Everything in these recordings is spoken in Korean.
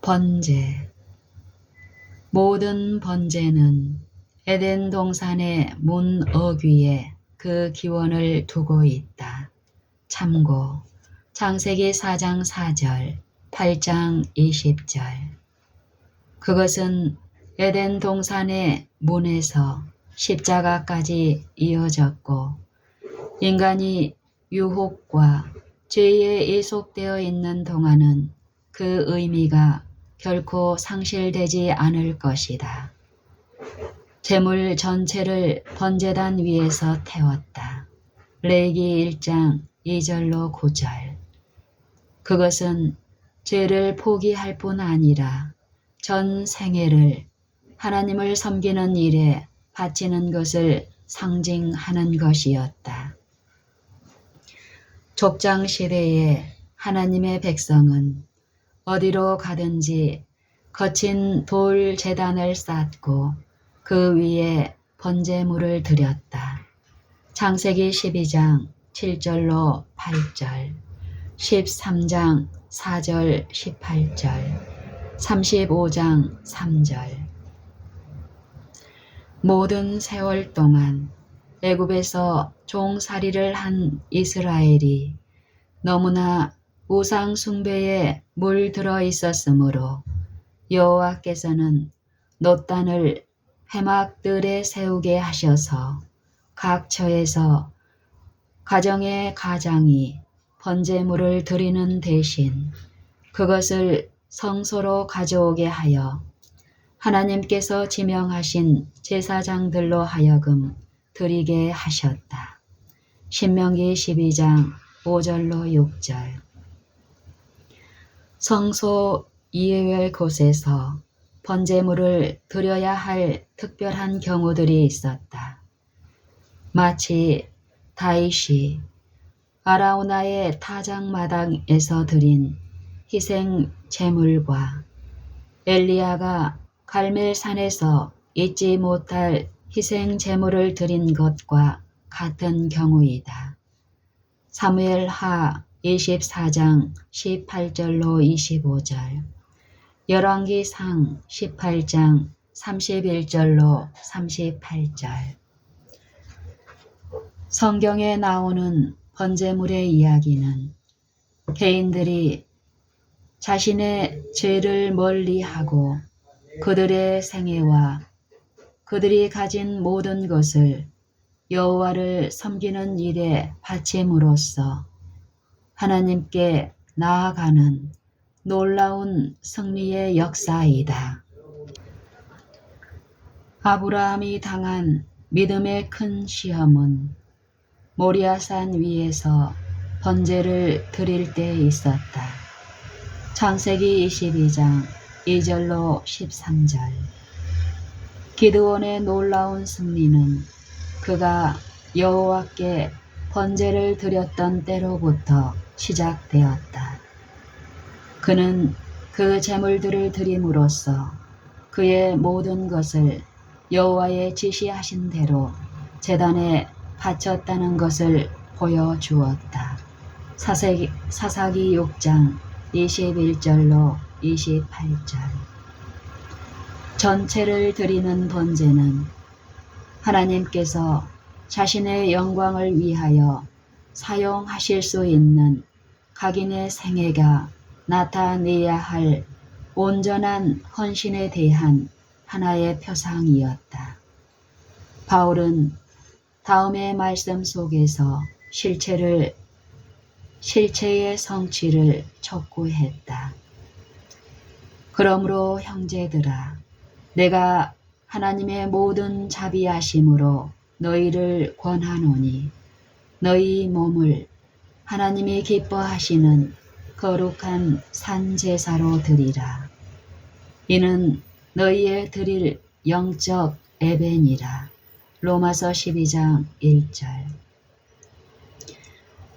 번제. 모든 번제는 에덴 동산의 문 어귀에 그 기원을 두고 있다. 참고 창세기 4장 4절, 8장 20절. 그것은 에덴 동산의 문에서 십자가까지 이어졌고 인간이 유혹과 죄에 이속되어 있는 동안은 그 의미가 결코 상실되지 않을 것이다. 제물 전체를 번제단 위에서 태웠다. 레위기 1장 2절로 9절. 그것은 죄를 포기할 뿐 아니라 전 생애를 하나님을 섬기는 일에 바치는 것을 상징하는 것이었다. 족장 시대에 하나님의 백성은 어디로 가든지 거친 돌 제단을 쌓고 그 위에 번제물을 드렸다. 창세기 12장 7절로 8절, 13장 4절 18절, 35장 3절. 모든 세월 동안 애굽에서 종살이를 한 이스라엘이 너무나 우상 숭배에 물들어 있었으므로 여호와께서는 놋단을 회막들에 세우게 하셔서 각 처에서 가정의 가장이 번제물을 드리는 대신 그것을 성소로 가져오게 하여 하나님께서 지명하신 제사장들로 하여금 드리게 하셨다. 신명기 12장 5절로 6절. 성소 이외의 곳에서 번제물을 드려야 할 특별한 경우들이 있었다. 마치 다윗이 아라우나의 타작마당에서 드린 희생 제물과 엘리야가 갈멜산에서 잊지 못할 희생 제물을 드린 것과 같은 경우이다. 사무엘하 24장 18절로 25절, 열왕기상 18장 31절로 38절. 성경에 나오는 번제물의 이야기는 개인들이 자신의 죄를 멀리하고 그들의 생애와 그들이 가진 모든 것을 여호와를 섬기는 일에 바침으로써 하나님께 나아가는 놀라운 승리의 역사이다. 아브라함이 당한 믿음의 큰 시험은 모리아산 위에서 번제를 드릴 때 있었다. 창세기 22장 2절로 13절. 기드온의 놀라운 승리는 그가 여호와께 번제를 드렸던 때로부터 시작되었다. 그는 그 제물들을 드림으로써 그의 모든 것을 여호와의 지시하신 대로 제단에 바쳤다는 것을 보여주었다. 사사기 6장 21절로 28절. 전체를 드리는 번제는 하나님께서 자신의 영광을 위하여 사용하실 수 있는 각인의 생애가 나타내야 할 온전한 헌신에 대한 하나의 표상이었다. 바울은 다음의 말씀 속에서 실체의 성취를 촉구했다. 그러므로 형제들아, 내가 하나님의 모든 자비하심으로 너희를 권하노니 너희 몸을 하나님이 기뻐하시는 거룩한 산제사로 드리라. 이는 너희의 드릴 영적 예배니라. 로마서 12장 1절.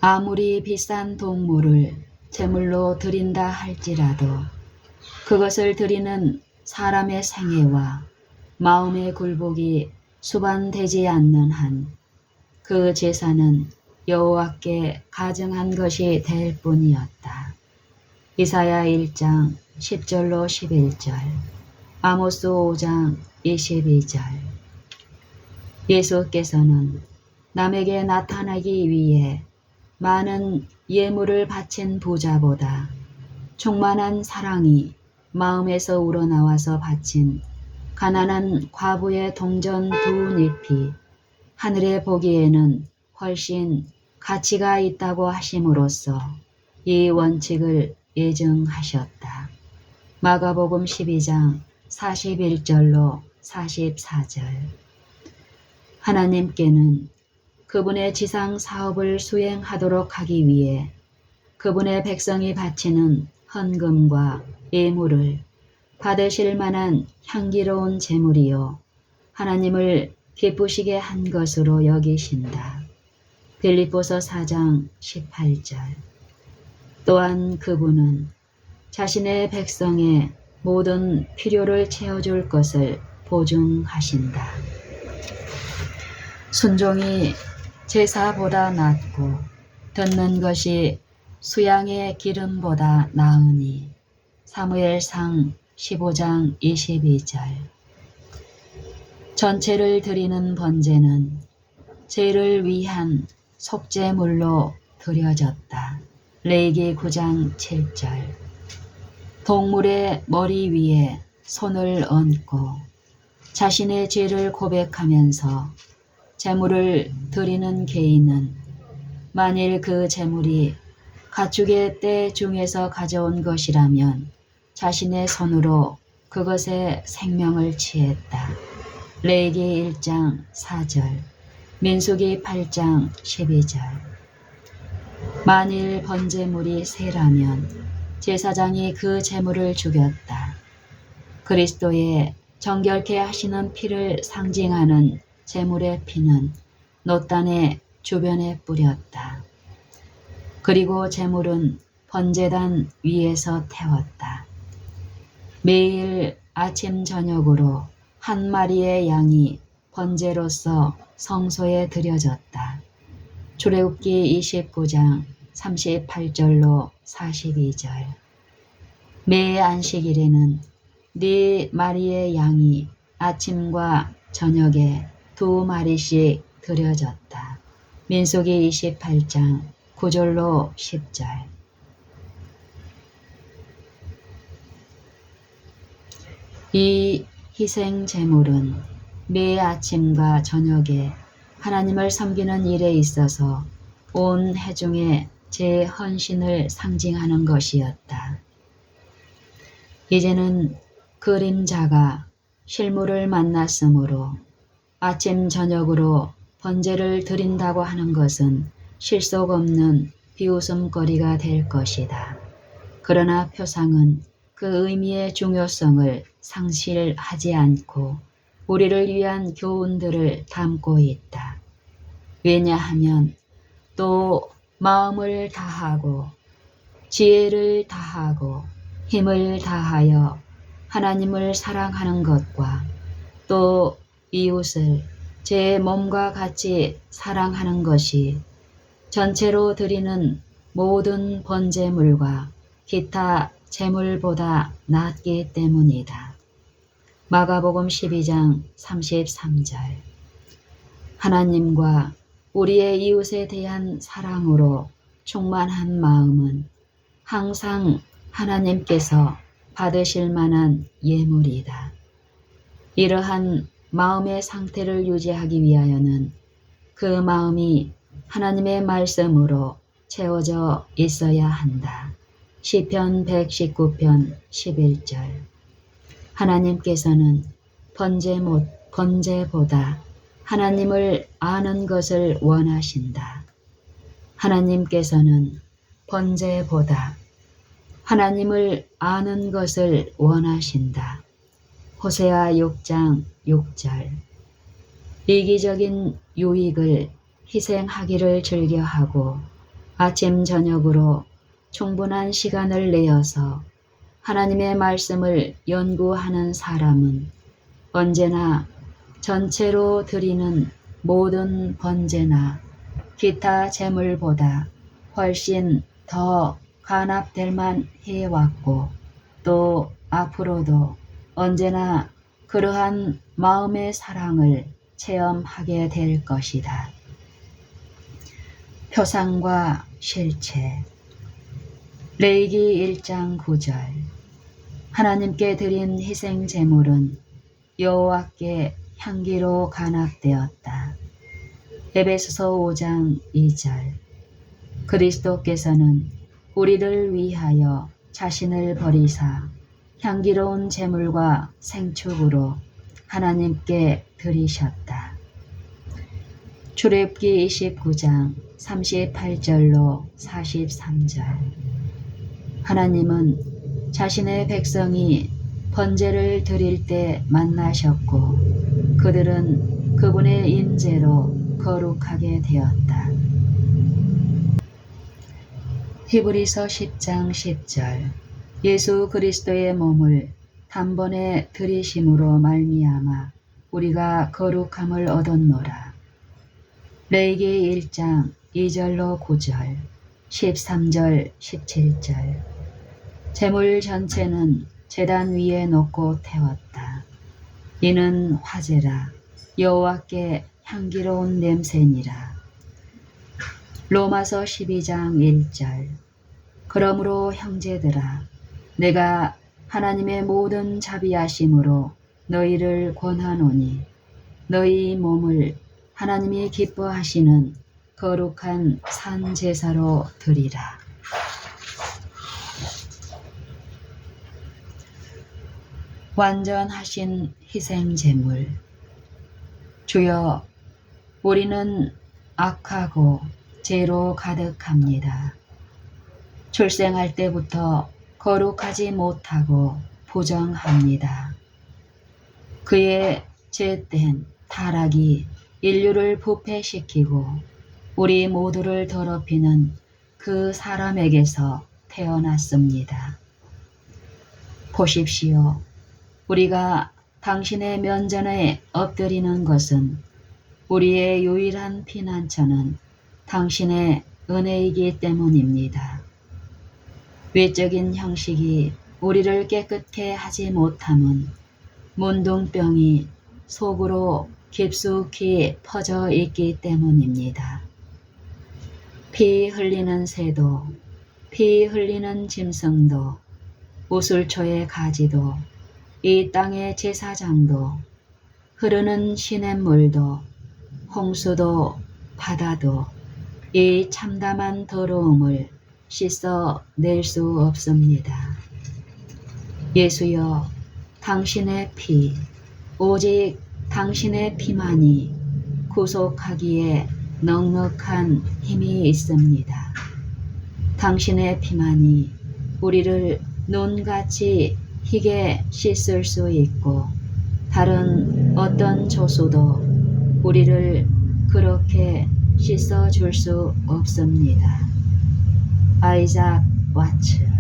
아무리 비싼 동물을 제물로 드린다 할지라도 그것을 드리는 사람의 생애와 마음의 굴복이 수반되지 않는 한 그 제사는 여호와께 가증한 것이 될 뿐이었다. 이사야 1장 10절로 11절, 아모스 5장 22절. 예수께서는 남에게 나타나기 위해 많은 예물을 바친 부자보다 충만한 사랑이 마음에서 우러나와서 바친 가난한 과부의 동전 2잎이 하늘에 보기에는 훨씬 가치가 있다고 하심으로써 이 원칙을 예증하셨다. 마가복음 12장 41절로 44절. 하나님께는 그분의 지상 사업을 수행하도록 하기 위해 그분의 백성이 바치는 헌금과 예물을 받으실 만한 향기로운 제물이요 하나님을 기쁘시게 한 것으로 여기신다. 빌립보서 4장 18절. 또한 그분은 자신의 백성의 모든 필요를 채워줄 것을 보증하신다. 순종이 제사보다 낫고 듣는 것이 수양의 기름보다 나으니. 사무엘상 15장 22절. 전체를 드리는 번제는 죄를 위한 속죄물로 드려졌다. 레위기 9장 7절. 동물의 머리 위에 손을 얹고 자신의 죄를 고백하면서 제물을 드리는 개인은 만일 그 제물이 가축의 떼 중에서 가져온 것이라면 자신의 손으로 그것에 생명을 취했다. 레위기 1장 4절, 민수기 8장 12절. 만일 번제물이 새라면 제사장이 그 제물을 죽였다. 그리스도의 정결케 하시는 피를 상징하는 제물의 피는 놋단의 주변에 뿌렸다. 그리고 제물은 번제단 위에서 태웠다. 매일 아침 저녁으로 한 마리의 양이 번제로서 성소에 드려졌다. 출애굽기 29장 38절로 42절. 매 안식일에는 4마리의 양이 아침과 저녁에 2마리씩 드려졌다. 민수기 28장 9절로 10절. 이 희생 제물은 매 아침과 저녁에 하나님을 섬기는 일에 있어서 온 회중의 제 헌신을 상징하는 것이었다. 이제는 그림자가 실물을 만났으므로 아침 저녁으로 번제를 드린다고 하는 것은 실속 없는 비웃음거리가 될 것이다. 그러나 표상은 그 의미의 중요성을 상실하지 않고 우리를 위한 교훈들을 담고 있다. 왜냐하면 또 마음을 다하고 지혜를 다하고 힘을 다하여 하나님을 사랑하는 것과 또 이웃을 제 몸과 같이 사랑하는 것이 전체로 드리는 모든 번제물과 기타 제물보다 낫기 때문이다. 마가복음 12장 33절. 하나님과 우리의 이웃에 대한 사랑으로 충만한 마음은 항상 하나님께서 받으실 만한 예물이다. 이러한 마음의 상태를 유지하기 위하여는 그 마음이 하나님의 말씀으로 채워져 있어야 한다. 시편 119편 11절. 하나님께서는 번제보다 하나님을 아는 것을 원하신다. 하나님께서는 번제보다 하나님을 아는 것을 원하신다. 호세아 6장 6절. 이기적인 유익을 희생하기를 즐겨하고 아침 저녁으로 충분한 시간을 내어서 하나님의 말씀을 연구하는 사람은 언제나 전체로 드리는 모든 번제나 기타 제물보다 훨씬 더 간합될 만 해왔고 또 앞으로도 언제나 그러한 마음의 사랑을 체험하게 될 것이다. 표상과 실체. 레위기 1장 9절. 하나님께 드린 희생 제물은 여호와께 향기로 간합되었다. 에베소서 5장 2절. 그리스도께서는 우리를 위하여 자신을 버리사 향기로운 제물과 생축으로 하나님께 드리셨다. 출애굽기 29장 38절로 43절. 하나님은 자신의 백성이 번제를 드릴 때 만나셨고 그들은 그분의 임재로 거룩하게 되었다. 히브리서 10장 10절. 예수 그리스도의 몸을 단번에 들이심으로 말미암아 우리가 거룩함을 얻었노라. 레위기 1장 2절로 9절, 13절, 17절. 제물 전체는 제단 위에 놓고 태웠다. 이는 화제라 여호와께 향기로운 냄새니라. 로마서 12장 1절. 그러므로 형제들아 내가 하나님의 모든 자비하심으로 너희를 권하노니 너희 몸을 하나님이 기뻐하시는 거룩한 산 제사로 드리라. 완전하신 희생 제물. 주여, 우리는 악하고 죄로 가득합니다. 출생할 때부터 거룩하지 못하고 부정합니다. 그의 죄된 타락이 인류를 부패시키고 우리 모두를 더럽히는 그 사람에게서 태어났습니다. 보십시오. 우리가 당신의 면전에 엎드리는 것은 우리의 유일한 피난처는 당신의 은혜이기 때문입니다. 외적인 형식이 우리를 깨끗게 하지 못함은 문둥병이 속으로 깊숙이 퍼져 있기 때문입니다. 피 흘리는 새도, 피 흘리는 짐승도, 우슬초의 가지도, 이 땅의 제사장도, 흐르는 시냇물도, 홍수도, 바다도 이 참담한 더러움을 씻어 낼 수 없습니다. 예수여, 당신의 피, 오직 당신의 피만이 구속하기에 넉넉한 힘이 있습니다. 당신의 피만이 우리를 눈같이 희게 씻을 수 있고 다른 어떤 조수도 우리를 그렇게 씻어줄 수 없습니다. 아이작 와츠.